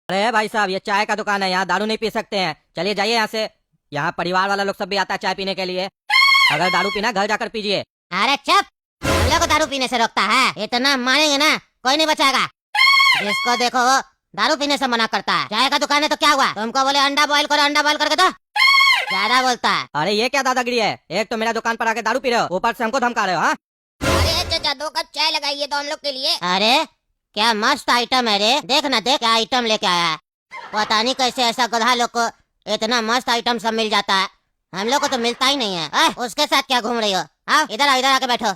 अरे भाई साहब, ये चाय का दुकान है, यहाँ दारू नहीं पी सकते हैं, चलिए जाइए यहाँ से। यहाँ परिवार वाला लोग सब भी आता है चाय पीने के लिए। अगर दारू पीना घर जाकर पीजिए। अरे चुप, हम लोग को दारू पीने से रोकता है? इतना मारेंगे ना कोई नहीं बचाएगा। जिसको देखो वो दारू पीने से मना करता है। चाय का दुकान है तो क्या हुआ? तुमको बोले अंडा बॉईल करो, अंडा बॉईल करके दो, ज्यादा बोलता है। अरे ये क्या दादागिरी है? एक तो मेरा दुकान पर आके दारू पी रहे हो, ऊपर से हमको धमका रहे हो। हाँ अरे चाचा 2 कप चाय लगाइए तो हम लोग के लिए। अरे क्या मस्त आइटम है रे, देख ना देख क्या आइटम लेके आया है। पता नहीं कैसे ऐसा गधा लोग को इतना मस्त आइटम सब मिल जाता है, हम लोग को तो मिलता ही नहीं है। उसके साथ क्या घूम रही हो? आओ इधर आओ, इधर आके बैठो,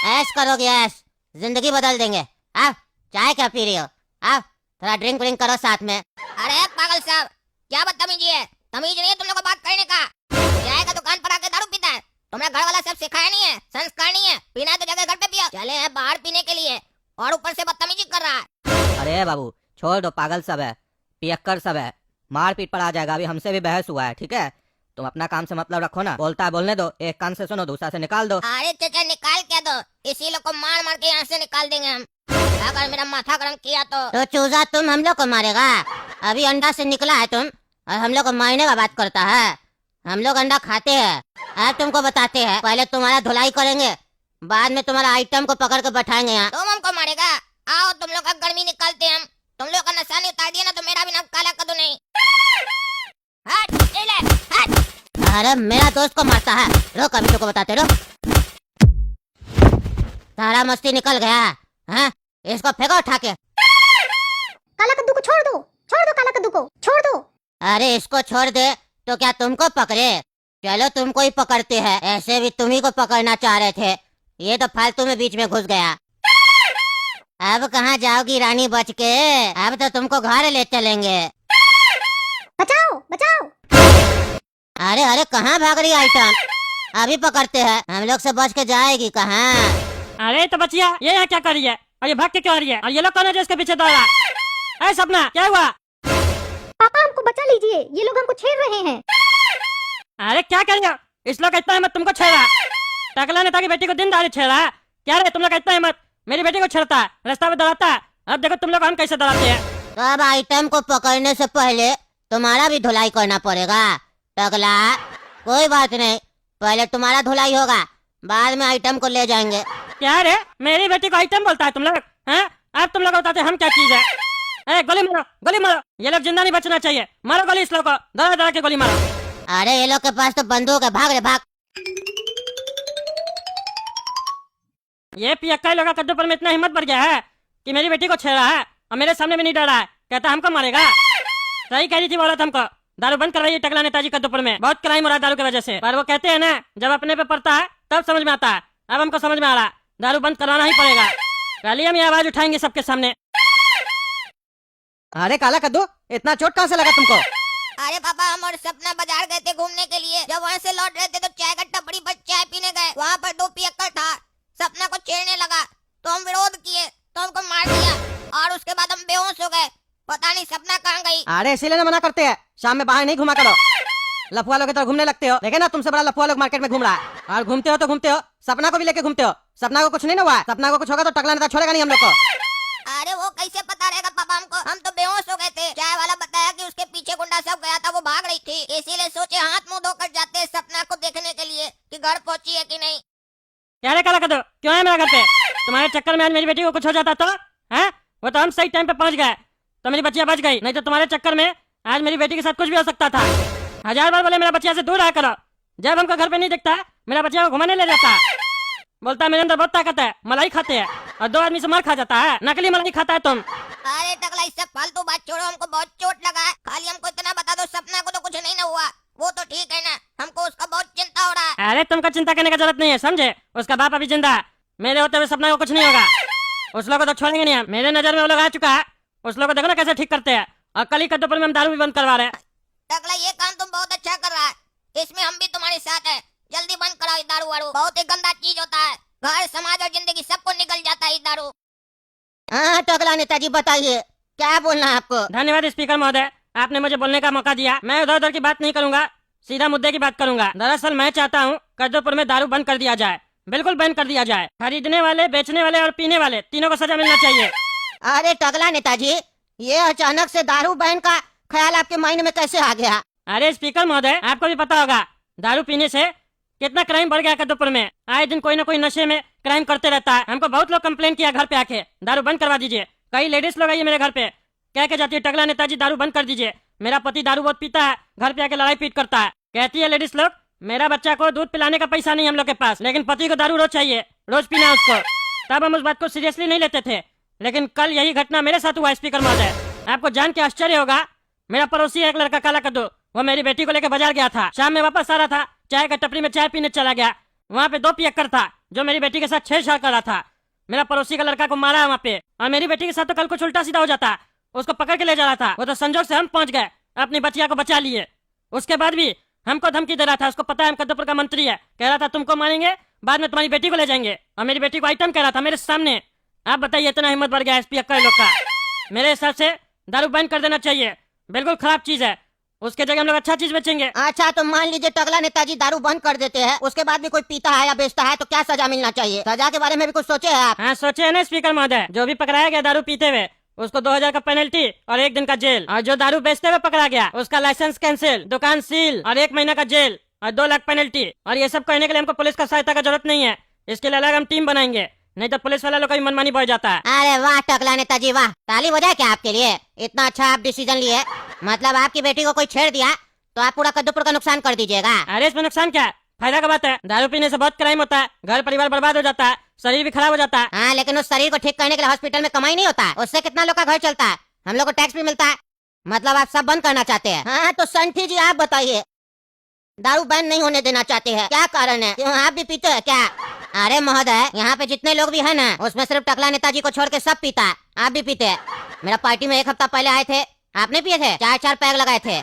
ऐश करोगे ऐश, जिंदगी बदल देंगे। आओ चाय क्या पी रही हो? आओ थोड़ा ड्रिंक व्रिंक करो साथ में। अरे पागल साहब, क्या बदतमीजी है? तमीज नहीं है तुम लोग को बात करने का? चाय का दुकान पर आके दारू पीता है? तुमने घर वाला सब सिखाया नहीं है, संस्कार नहीं है? पीना है तो जगह घर पे पियो, चले हैं बाहर पीने के लिए और ऊपर से बदतमीजी कर रहा है। अरे बाबू छोड़ दो, पागल सब है, पियक्कर सब है, मार पीट पर आ जाएगा। अभी हमसे भी बहस हुआ है, ठीक है? तुम अपना काम से मतलब रखो ना। बोलता है बोलने दो, एक कान से सुनो दूसरा से निकाल दो। अरे चाचा निकाल क्या दो, इसी लोग को मार मार के यहाँ से निकाल देंगे हम, अगर मेरा माथा गरम किया तो चूजा तुम हम लोग को मारेगा? अभी अंडा से निकला है तुम और हम लोग को मारने का बात करता है? हम लोग अंडा खाते हैं, अब तुमको बताते हैं। पहले तुम्हारा धुलाई करेंगे, बाद में तुम्हारा आइटम को पकड़ के बैठाएंगे यहाँ। तुम हमको मारेगा? आओ तुम लोग का गर्मी निकालते हैं हम। तुम लोग का नशा नहीं उतार दिया ना तो मेरा भी नाम काला कर दो। नहीं हट, ये ले, हट। अरे मेरा दोस्त को मारता है, रुक अभी तुमको बताते रहो। सारा मस्ती निकल गया है, इसको फेंको उठा के। काला कद्दू को छोड़ दो, छोड़ दो, काला कद्दू को छोड़ दो। अरे इसको छोड़ दे तो क्या तुमको पकड़े? चलो तुमको ही पकड़ते हैं, ऐसे भी तुम्ही को पकड़ना चाह रहे थे, ये तो फालतू में बीच में घुस गया। अब कहाँ जाओगी रानी बच के? अब तो तुमको घर ले चलेंगे। बचाओ बचाओ। अरे अरे कहाँ भाग रही आइटम? अभी पकड़ते हैं, हम लोग से बच के जाएगी कहाँ? अरे तो बचिया ये यहाँ क्या कर रही है और ये भाग के क्यों आ रही है? और ये लोग कौन है जो इसके पीछे दौड़ा? अरे सपना क्या हुआ? पापा हमको बचा लीजिए, ये लोग हमको छेड़ रहे हैं। अरे क्या कर रही हो? इस लोग का इतना हिम्मत तुमको छेड़ा? टकला नेता की बेटी को दिन दहाड़े छेड़ा? क्या रे तुम लोग का इतना हिम्मत? मेरी बेटी को छेड़ता है, रास्ता में दौड़ाता है। अब देखो तुम लोग हम कैसे दौड़ाते हैं। तो अब आइटम को पकड़ने से पहले तुम्हारा भी धुलाई करना पड़ेगा टकला। कोई बात नहीं, पहले तुम्हारा धुलाई होगा, बाद में आइटम को ले जाएंगे। क्या रे मेरी बेटी को आइटम बोलता है तुम लोग? हैं अब तुम लोग बताते हम क्या चीज है? अरे गोली मारो, गोली मारो, ये लोग जिंदा नहीं बचना चाहिए। मारो गोली इस लोग को, दौड़ा दौड़ा के गोली मारो। अरे ये लोग के पास तो बंदूक है, भाग रे भाग। ये पियक्का लोग का कद्दू पर में इतना हिम्मत बढ़ गया है कि मेरी बेटी को छेड़ा है और मेरे सामने भी नहीं डरा है, कहता हमको मारेगा। सही कह रही थी औरत हमको, दारू बंद करवाइए टकला नेताजी कद्दूपुर में, बहुत क्राइम हो रहा है दारू की वजह से। पर वो कहते हैं ना जब अपने पे पड़ता है तब समझ में आता है। अब हमको समझ में आ रहा, दारू बंद करवाना ही पड़ेगा। कल ही हम ये आवाज उठाएंगे सबके सामने। अरे काला कद्दू, इतना चोट कहाँ से लगा तुमको? अरे पापा हम और सपना बाजार गए थे घूमने के लिए, जब वहाँ से लौट रहे थे तो चाय का टपरी पर चाय पीने गए, वहाँ पर 2 पियक्कर था, सपना को छेड़ने लगा तो हम विरोध किए तो हमको मार दिया और उसके बाद हम बेहोश हो गए। पता नहीं सपना कहाँ गई। अरे इसीलिए ना मना करते हैं, शाम में बाहर नहीं घुमा करो, लफुआ लोग की तरह घूमने लगते हो। देखे ना तुमसे बड़ा लफुआ लोग मार्केट में घूम रहा है, और घूमते हो तो घूमते हो, सपना को भी लेके घूमते हो। सपना को कुछ नहीं ना हुआ, सपना को कुछ होगा तो टकला नेता छोड़ेगा नहीं हम लोग को। अरे वो कैसे पता रहेगा पापा हमको, हम तो बेहोश हो गए थे। चाय वाला बताया कि उसके पीछे गुंडा सब गया था, वो भाग रही थी, इसीलिए सोचे हाथ मुंह धोकर जाते हैं सपना को देखने के लिए कि घर पहुंची है कि नहीं। क्या रे काला कद्दू, क्यों है मेरा घर पे? तुम्हारे चक्कर में आज मेरी बेटी को कुछ हो जाता तो? हैं वो तो हम सही टाइम पे पहुंच गए तो मेरी बच्चियां बच गई, नहीं तो तुम्हारे चक्कर में आज मेरी बेटी के साथ कुछ भी हो सकता था। 1000 बार बोले मेरा बच्चिया से दूर रहा करो, जब हमको घर पे नहीं दिखता मेरा बच्चिया को घुमाने ले जाता है। बोलता है मेरे अंदर बहुत ताकत है, मलाई खाते हैं और 2 आदमी से मार खा जाता है, नकली मलाई खाता है तुम। अरे टकला इससे फालतू बात छोड़ो, हमको बहुत चोट लगा है, खाली हमको इतना बता दो सपना को तो कुछ नहीं ना हुआ, वो तो ठीक है ना, हमको उसका बहुत चिंता हो रहा है। अरे तुमको चिंता करने की जरूरत नहीं है, समझे? उसका बाप अभी जिंदा है, मेरे होते हुए सपना को कुछ नहीं होगा। उस लोग को तो छोड़ेंगे नहीं हम, मेरे नजर में वो लोग आ चुका है, उस लोग को देखो ना कैसे ठीक करते हैं। और कल ही कद्दूपुर में हम दारू भी बंद करवा रहे हैं। टकला ये काम तुम बहुत अच्छा कर रहा है, इसमें हम भी तुम्हारे साथ है, जल्दी बंद कराओ ये दारू वारू, बहुत ही गंदा चीज होता है, घर समाज और जिंदगी सबको निकल जाता है ये दारू। हाँ टकला नेताजी बताइए क्या बोलना है आपको? धन्यवाद स्पीकर महोदय, आपने मुझे बोलने का मौका दिया। मैं उधर उधर की बात नहीं करूंगा, सीधा मुद्दे की बात करूंगा। दरअसल मैं चाहता हूँ कद्दूपुर में दारू बंद कर दिया जाए, बिल्कुल बंद कर दिया जाए। खरीदने वाले, बेचने वाले और पीने वाले तीनों को सजा मिलना चाहिए। अरे टकला नेताजी ये अचानक से दारू बैन का ख्याल आपके माइंड में कैसे आ गया? अरे स्पीकर महोदय, आपको भी पता होगा दारू पीने से कितना क्राइम बढ़ गया कद्दूपुर में। आए दिन कोई ना कोई नशे में क्राइम करते रहता है। हमको बहुत लोग कंप्लेन किया घर पे आके दारू बंद करवा दीजिए। कई लेडीज लोग आई है मेरे घर पे कह के जाती है टकला नेताजी दारू बंद कर दीजिए। मेरा पति दारू बहुत पीता है, घर पे आके लड़ाई पीट करता है। कहती है लेडीज लोग मेरा बच्चा को दूध पिलाने का पैसा नहीं हम लोग के पास, लेकिन पति को दारू रोज चाहिए, रोज पीना है उसको। तब हम उस बात को सीरियसली नहीं लेते थे, लेकिन कल यही घटना मेरे साथ हुआ। स्पीकर महोदय, आपको जान के आश्चर्य होगा, मेरा पड़ोसी है एक लड़का काला कद्दू, वो मेरी बेटी को लेकर बाजार गया था। शाम में वापस आ रहा था, चाय का टपरी में चाय पीने चला गया। वहाँ पे 2 पियक्कर था जो मेरी बेटी के साथ छेड़छाड़ कर रहा था। मेरा पड़ोसी का लड़का को मारा वहाँ पे, और मेरी बेटी के साथ तो कल कुछ उल्टा सीधा हो जाता। उसको पकड़ के ले जा रहा था, वो तो संजोग से हम पहुंच गए, अपनी बच्चिया को बचा लिए। उसके बाद भी हमको धमकी दे रहा था, उसको पता है हम कद्दूपुर का मंत्री है, कह रहा था तुमको मारेंगे, बाद में तुम्हारी बेटी को ले जाएंगे, और मेरी बेटी को आइटम कह रहा था मेरे सामने। आप बताइए, इतना हिम्मत बढ़ गया एसपी अक्कर लोग का। मेरे हिसाब से दारू बैन कर देना चाहिए, बिल्कुल खराब चीज है। उसके जगह हम लोग अच्छा चीज बेचेंगे। अच्छा तो मान लीजिए टकला नेताजी दारू बंद कर देते हैं, उसके बाद भी कोई पीता है या बेचता है तो क्या सजा मिलना चाहिए? सजा के बारे में भी कुछ सोचे हैं आप? हाँ सोचे है ना स्पीकर महोदय, जो भी पकड़ाया गया दारू पीते हुए उसको 2000 का पेनल्टी और 1 दिन का जेल, और जो दारू बेचते हुए पकड़ा गया उसका लाइसेंस कैंसिल, दुकान सील और 1 महीना का जेल और 2 लाख पेनल्टी। और ये सब करने के लिए हमको पुलिस का सहायता का जरूरत नहीं है, इसके लिए अलग हम टीम बनाएंगे, नहीं तो पुलिस वाला लोग का भी मनमानी बढ़ जाता है। अरे वाह टकला नेताजी वाह, ताली बजाए क्या आपके लिए? इतना अच्छा आप डिसीजन लिए। मतलब आपकी बेटी को कोई छेड़ दिया तो आप पूरा कद्दूपुर का नुकसान कर दीजिएगा? अरे इसमें नुकसान क्या है, फायदा का बात है। दारू पीने से बहुत क्राइम होता है, घर परिवार बर्बाद हो जाता है, शरीर भी खराब हो जाता है। हाँ लेकिन उस शरीर को ठीक करने के लिए हॉस्पिटल में कमाई नहीं होता, उससे कितना लोग का घर चलता है, हम लोग को टैक्स भी मिलता है। मतलब आप सब बंद करना चाहते हैं? हाँ तो संठी जी आप बताइए, दारू बैन नहीं होने देना चाहते हैं, क्या कारण है? क्यों आप भी पीते हैं क्या? अरे महोदय, यहाँ पे जितने लोग भी है ना, उसमें सिर्फ टकला नेताजी को छोड़ के सब पीता है, आप भी पीते हैं। मेरा पार्टी में 1 हफ्ता पहले आए थे, आपने पिए थे, 4-4 पैग लगाए थे।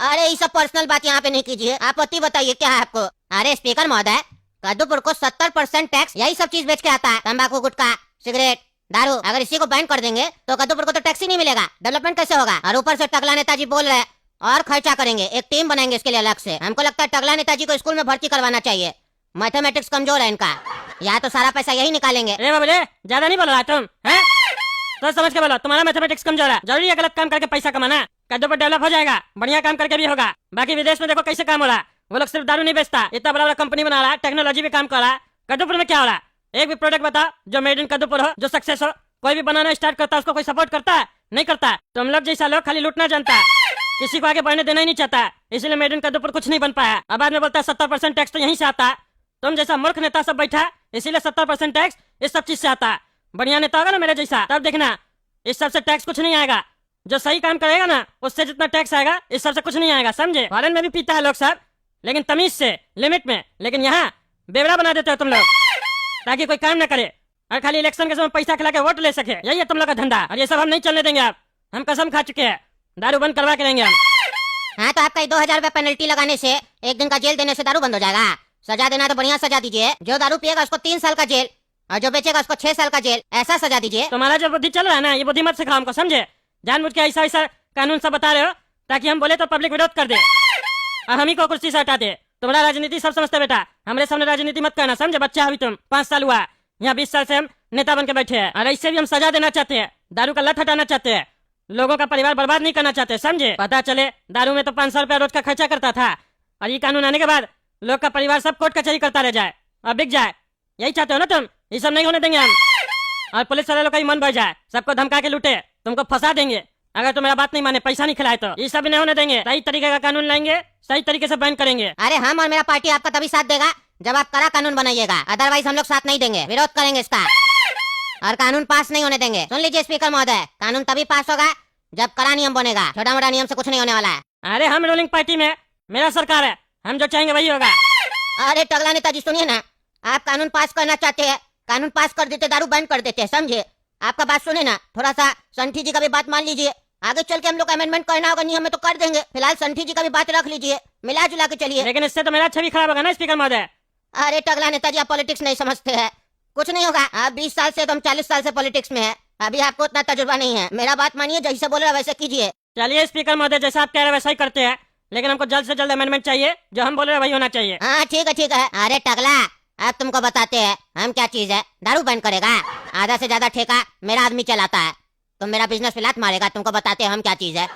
अरे ये सब पर्सनल बात यहाँ पे नहीं कीजिए, आप पति बताइए क्या है आपको? अरे स्पीकर महोदय, कद्दूपुर को 70% टैक्स यही सब चीज बेच के आता है, तंबाकू, गुटखा, सिगरेट, दारू। अगर इसी को बैन कर देंगे तो कद्दूपुर को तो टैक्स ही नहीं मिलेगा, डेवलपमेंट कैसे होगा? और ऊपर से टकला नेताजी बोल रहे हैं और खर्चा करेंगे, एक टीम बनाएंगे इसके लिए अलग से। हमको लगता है टकला नेताजी को स्कूल में भर्ती करवाना चाहिए, मैथमेटिक्स कमजोर है इनका, या तो सारा पैसा यही निकालेंगे। अरे बाबू रे, ज्यादा नहीं बोल रहा तुम, हैं? तो समझ के बोलो, तुम्हारा मैथमेटिक्स कमजोर है। जरूरी है गलत काम करके पैसा कमाना? कद्दूपुर डेवलप हो जाएगा, बढ़िया काम करके भी होगा। बाकी विदेश में देखो कैसे काम हो रहा है, वो लोग सिर्फ दारू नहीं बेचता, इतना बड़ा बड़ा कंपनी बना रहा है, टेक्नोलॉजी भी काम कर रहा है। कद्दूपुर में क्या हो रहा है? एक भी प्रोडक्ट बताओ जो मेड इन कद्दूपुर हो, जो सक्सेस हो। कोई भी बनाना स्टार्ट करता है उसको कोई सपोर्ट करता है? नहीं करता है। तुम लोग जैसा लोग खाली लूटना जानता है, किसी को आगे बढ़ने देना ही नहीं चाहता है, इसलिए मेड इन कद्दूपुर कुछ नहीं बन पाया। अब बाद में बोलता है 70% टैक्स तो यहीं से आता है। तुम जैसा मूर्ख नेता सब बैठा है, इसीलिए 70% टैक्स इस सब चीज से आता है। बढ़िया नेता होगा ना मेरे जैसा, तब देखना इस सब से टैक्स कुछ नहीं आएगा। जो सही काम करेगा ना, उससे जितना टैक्स आएगा इस सब से कुछ नहीं आएगा, समझे? फॉरेन में भी पीता है लोग सब, लेकिन तमीज से, लिमिट में। लेकिन यहाँ बेवड़ा बना देते हो तुम लोग, ताकि कोई काम न करे और खाली इलेक्शन के समय पैसा खिला के वोट ले सके। यही है तुम लोग का धंधा, और ये सब हम नहीं चलने देंगे। आप हम कसम खा चुके हैं, दारू बंद करवा के रहेंगे हम। हाँ तो आपका 2000 रुपए पेनल्टी लगाने से, 1 दिन का जेल देने से दारू बंद हो जाएगा? सजा देना तो बढ़िया सजा दीजिए, जो दारू पिएगा उसको 3 साल का जेल, और जो बेचेगा उसको 6 साल का जेल, ऐसा सजा दीजिए। तुम्हारा जो बुद्धि चल रहा है ना, ये बुद्धि मत सिखाओ हमको, समझे? जानबूझ के ऐसा ऐसा कानून सब बता रहे हो ताकि हम बोले तो पब्लिक विरोध कर दे और हम ही को कुर्सी से हटा दे। तुम्हारा राजनीति सब समझते बेटा, हमारे सामने राजनीति मत करना, समझे? बच्चा अभी तुम 5 साल हुआ, यहाँ 20 साल से हम नेता बन के बैठे हैं, और ऐसे भी हम सजा देना चाहते हैं, दारू का लत हटाना चाहते हैं, लोगों का परिवार बर्बाद नहीं करना चाहते, समझे? पता चले दारू में तो 500 रुपया रोज का खर्चा करता था, और ये कानून आने के बाद लोग का परिवार सब कोर्ट कचहरी करता रह जाए और बिक जाए। यही चाहते हो ना तुम? ये सब नहीं होने देंगे हम। और पुलिस वाले लोग का ही मन बढ़ जाए, सबको धमका के लूटे, तुमको फंसा देंगे अगर तुम मेरा बात नहीं माने, पैसा नहीं खिलाए तो। ये सब नहीं होने देंगे, सही तरीके का कानून लाएंगे, सही तरीके से बैन करेंगे। अरे हम और मेरा पार्टी आपका तभी साथ देगा जब आप कड़ा कानून बनाइएगा, अदरवाइज हम लोग साथ नहीं देंगे, विरोध करेंगे इसका, और कानून पास नहीं होने देंगे। सुन लीजिए स्पीकर महोदय, कानून तभी पास होगा जब कड़ा नियम बनेगा, छोटा मोटा नियम से कुछ नहीं होने वाला है। अरे हम रूलिंग पार्टी में, मेरा सरकार है, हम जो चाहेंगे वही होगा। अरे टगला नेताजी सुनिए ना, आप कानून पास करना चाहते हैं, कानून पास कर देते, दारू बंद कर देते हैं, समझे? आपका बात सुने ना, थोड़ा सा संठी जी का भी बात मान लीजिए, आगे चल के हम लोग अमेंडमेंट करना होगा नियम में तो कर देंगे, फिलहाल संठी जी का भी बात रख लीजिए, मिला जुला के चलिए। लेकिन इससे तो मेरा छवि खराब होगा ना स्पीकर महोदय। अरे टगला नेताजी आप पॉलिटिक्स नहीं समझते हैं, कुछ नहीं होगा। आप 20 साल से, तो हम 40 साल से पॉलिटिक्स में है, अभी आपको उतना तजुर्बा नहीं है। मेरा बात मानिए, जैसे बोल रहे हैं वैसे कीजिए। चलिए स्पीकर महोदय, जैसा आप कह रहे हैं वैसा ही करते हैं, लेकिन हमको जल्द से जल्द अमेंडमेंट चाहिए, जो हम बोल रहे हैं वही होना चाहिए। हाँ ठीक है ठीक है। अरे टगला, अब तुमको बताते हैं हम क्या चीज है। दारू बैन करेगा, आधा से ज्यादा ठेका मेरा आदमी चलाता है, तुम मेरा बिजनेस पे लात मारेगा, तुमको बताते हैं हम क्या चीज है।